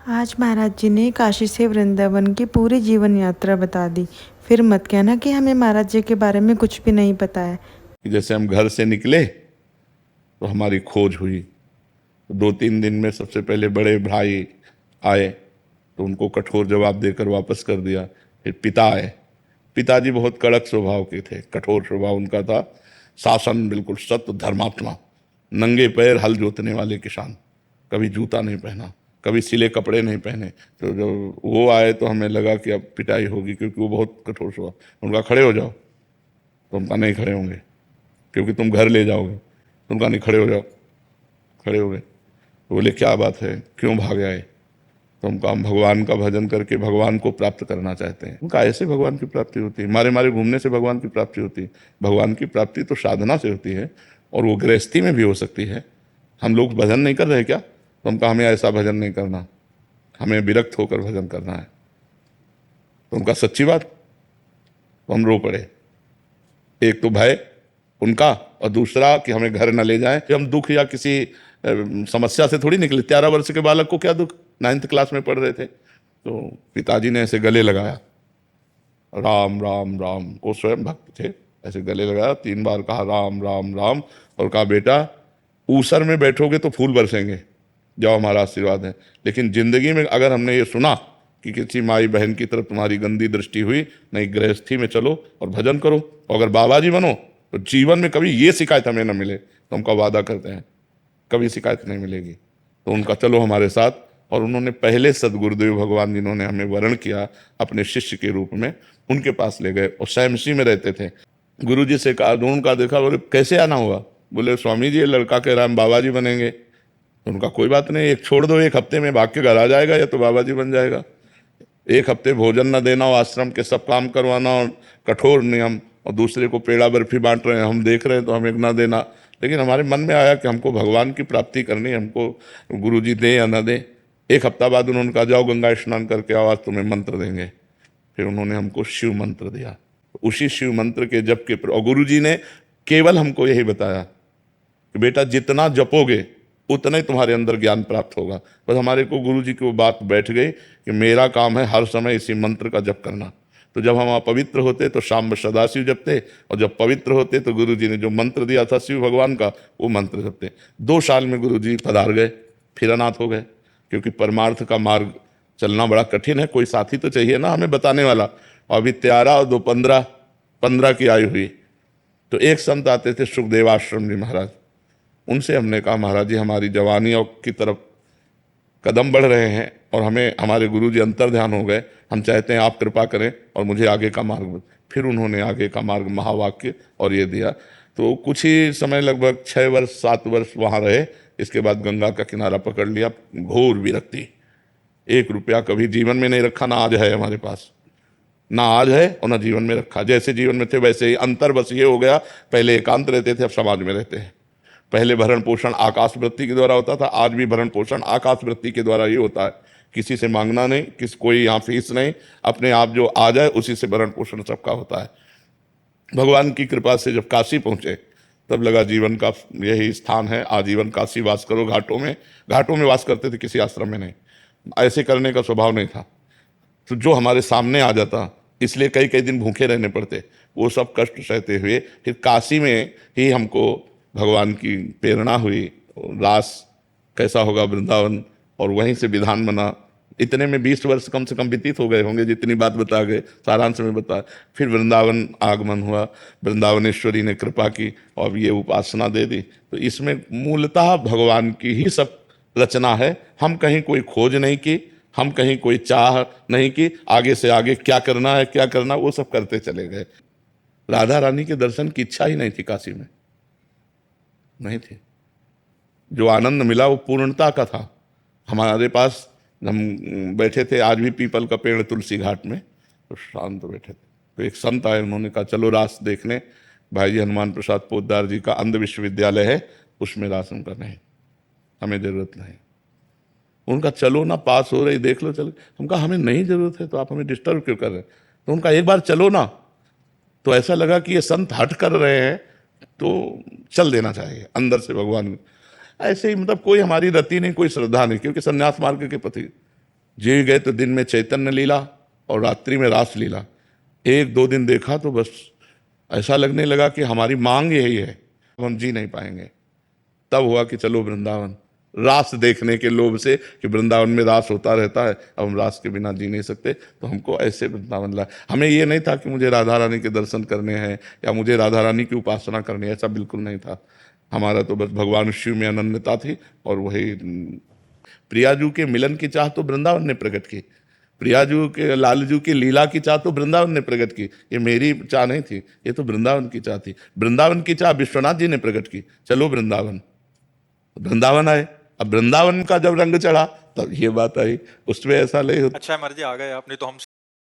आज महाराज जी ने काशी से वृंदावन की पूरी जीवन यात्रा बता दी। फिर मत कहना कि हमें महाराज जी के बारे में कुछ भी नहीं पता है। जैसे हम घर से निकले तो हमारी खोज हुई। 2-3 दिन में सबसे पहले बड़े भाई आए तो उनको कठोर जवाब देकर वापस कर दिया। फिर पिता आए। पिताजी बहुत कड़क स्वभाव के थे, कठोर स्वभाव उनका था। शासन बिल्कुल सत्य, धर्मात्मा, नंगे पैर हल जोतने वाले किसान, कभी जूता नहीं पहना, कभी सिले कपड़े नहीं पहने। तो जब वो आए तो हमें लगा कि अब पिटाई होगी, क्योंकि वो बहुत कठोर स्वभाव। उनका खड़े हो जाओ, तो उनका नहीं खड़े होंगे क्योंकि तुम घर ले जाओगे। तुम कहा नहीं, खड़े हो जाओ। खड़े हो गए। तो बोले क्या बात है, क्यों भाग आए? तो हम कहा हम भगवान का भजन करके भगवान को प्राप्त करना चाहते हैं। उनका ऐसे भगवान की प्राप्ति होती है, मारे मारे घूमने से भगवान की प्राप्ति होती है। भगवान की प्राप्ति तो साधना से होती है, और वो गृहस्थी में भी हो सकती है। हम लोग भजन नहीं कर रहे क्या? तो हम कहा हमें ऐसा भजन नहीं करना, हमें विरक्त होकर भजन करना है। तो उनका सच्ची बात। तो हम रो पड़े। एक तो भय उनका, और दूसरा कि हमें घर न ले जाएं। कि हम दुख या किसी समस्या से थोड़ी निकले। 13 वर्ष के बालक को क्या दुख, 9th क्लास में पढ़ रहे थे। तो पिताजी ने ऐसे गले लगाया, राम राम राम। वो स्वयं भक्त थे। ऐसे गले लगाया, 3 बार कहा राम राम राम, और कहा बेटा ऊसर में बैठोगे तो फूल बरसेंगे, जाओ हमारा आशीर्वाद है। लेकिन जिंदगी में अगर हमने ये सुना कि किसी माई बहन की तरफ तुम्हारी गंदी दृष्टि हुई, नहीं, गृहस्थी में चलो और भजन करो, और अगर बाबा जी बनो तो जीवन में कभी ये शिकायत हमें न मिले। तो हमका वादा करते हैं कभी शिकायत नहीं मिलेगी। तो उनका चलो हमारे साथ। और उन्होंने पहले सदगुरुदेव भगवान जिन्होंने हमें वर्ण किया अपने शिष्य के रूप में, उनके पास ले गए। और सहमसी में रहते थे। गुरु जी से कहा, ढूंढ का देखा, बोले कैसे आना हुआ? बोले स्वामी जी ये लड़का कह रहा हम बाबा जी बनेंगे। तो उनका कोई बात नहीं, एक छोड़ दो, 1 हफ्ते में भाग के घर आ जाएगा, या तो बाबा जी बन जाएगा। 1 हफ्ते भोजन न देना और आश्रम के सब काम करवाना और कठोर नियम, और दूसरे को पेड़ा बर्फी बांट रहे हैं, हम देख रहे हैं तो हमें ना देना। लेकिन हमारे मन में आया कि हमको भगवान की प्राप्ति करनी है, हमको गुरु जी दें या ना दें। 1 हफ्ता बाद उन्होंने कहा जाओ गंगा स्नान करके आओ, आज तुम्हें मंत्र देंगे। फिर उन्होंने हमको शिव मंत्र दिया। उसी शिव मंत्र के जप के और गुरु जी ने केवल हमको यही बताया कि बेटा जितना जपोगे उतना ही तुम्हारे अंदर ज्ञान प्राप्त होगा। बस हमारे को गुरु जी की वो बात बैठ गई कि मेरा काम है हर समय इसी मंत्र का जप करना। तो जब हम अपवित्र होते तो शाम में सदाशिव जपते, और जब पवित्र होते तो गुरु जी ने जो मंत्र दिया था शिव भगवान का, वो मंत्र जपते। 2 साल में गुरु जी पधार गए, फिर अनाथ हो गए। क्योंकि परमार्थ का मार्ग चलना बड़ा कठिन है, कोई साथी तो चाहिए ना हमें बताने वाला। और अभी 13 और 2 15, 15 की आयु हुई तो एक संत आते थे, सुखदेव आश्रम जी महाराज। उनसे हमने कहा महाराज जी हमारी जवानी और की तरफ कदम बढ़ रहे हैं, और हमें हमारे गुरु जी अंतर ध्यान हो गए, हम चाहते हैं आप कृपा करें और मुझे आगे का मार्ग। फिर उन्होंने आगे का मार्ग महावाक्य और ये दिया। तो कुछ ही समय, लगभग 6 वर्ष 7 वर्ष वहाँ रहे। इसके बाद गंगा का किनारा पकड़ लिया। घोर विरक्ति, 1 रुपया कभी जीवन में नहीं रखा, ना आज है हमारे पास, ना आज है और ना जीवन में रखा। जैसे जीवन में थे वैसे ही। अंतर बस ये हो गया, पहले एकांत रहते थे, अब समाज में रहते हैं। पहले भरण पोषण आकाश वृत्ति के द्वारा होता था, आज भी भरण पोषण आकाश वृत्ति के द्वारा ही होता है। किसी से मांगना नहीं, कोई यहाँ फीस नहीं, अपने आप जो आ जाए उसी से भरण पोषण सबका होता है। भगवान की कृपा से जब काशी पहुंचे तब लगा जीवन का यही स्थान है, आजीवन काशी वास करो। घाटों में वास करते थे, किसी आश्रम में नहीं। ऐसे करने का स्वभाव नहीं था। तो जो हमारे सामने आ जाता, इसलिए कई कई दिन भूखे रहने पड़ते। वो सब कष्ट सहते हुए फिर काशी में ही हमको भगवान की प्रेरणा हुई। रास कैसा होगा वृंदावन, और वहीं से विधान बना। इतने में 20 वर्ष कम से कम व्यतीत हो गए होंगे, जितनी बात बता गए सारांश में बता। फिर वृंदावन आगमन हुआ, वृंदावनेश्वरी ने कृपा की और ये उपासना दे दी। तो इसमें मूलतः भगवान की ही सब रचना है। हम कहीं कोई खोज नहीं की, हम कहीं कोई चाह नहीं की, आगे से आगे क्या करना है क्या करना, वो सब करते चले गए। राधा रानी के दर्शन की इच्छा ही नहीं थी, काशी में नहीं थी। जो आनंद मिला वो पूर्णता का था। हमारे पास हम बैठे थे, आज भी पीपल का पेड़ तुलसी घाट में, तो शांत बैठे थे। तो एक संत आए, उन्होंने कहा चलो रास देखने। भाई जी हनुमान प्रसाद पोद्दार जी का अंध विश्वविद्यालय है, उसमें रास। उनका नहीं, हमें जरूरत नहीं। उनका चलो ना, पास हो रही देख लो चलो। हम कहा हमें नहीं जरूरत है तो आप हमें डिस्टर्ब क्यों कर रहे हैं? तो उनका एक बार चलो ना। तो ऐसा लगा कि ये संत हट कर रहे हैं तो चल देना चाहिए अंदर से भगवान। ऐसे ही मतलब कोई हमारी रति नहीं, कोई श्रद्धा नहीं, क्योंकि संन्यास मार्ग के पति जी गए तो दिन में चैतन्य लीला और रात्रि में रास लीला। एक दो दिन देखा तो बस ऐसा लगने लगा कि हमारी मांग यही है, अब हम जी नहीं पाएंगे। तब हुआ कि चलो वृंदावन, रास देखने के लोभ से कि वृंदावन में रास होता रहता है, अब हम रास के बिना जी नहीं सकते, तो हमको ऐसे वृंदावन ला। हमें ये नहीं था कि मुझे राधा रानी के दर्शन करने हैं या मुझे राधा रानी की उपासना करनी है, ऐसा बिल्कुल नहीं था। हमारा तो बस भगवान शिव में अनन्यता थी और वही प्रियाजू के मिलन की चाह तो वृंदावन ने प्रकट की, प्रियाजू के लालजू की लीला की चाह तो वृंदावन ने प्रकट की। ये मेरी चाह नहीं थी, ये तो वृंदावन की चाह थी। वृंदावन की चाह विश्वनाथ जी ने प्रकट की, चलो वृंदावन। वृंदावन आए। अब वृंदावन का जब रंग चढ़ा तब ये बात आई, उसमें ऐसा नहीं होता। अच्छा है मर्जी आ गए आप, नहीं तो हम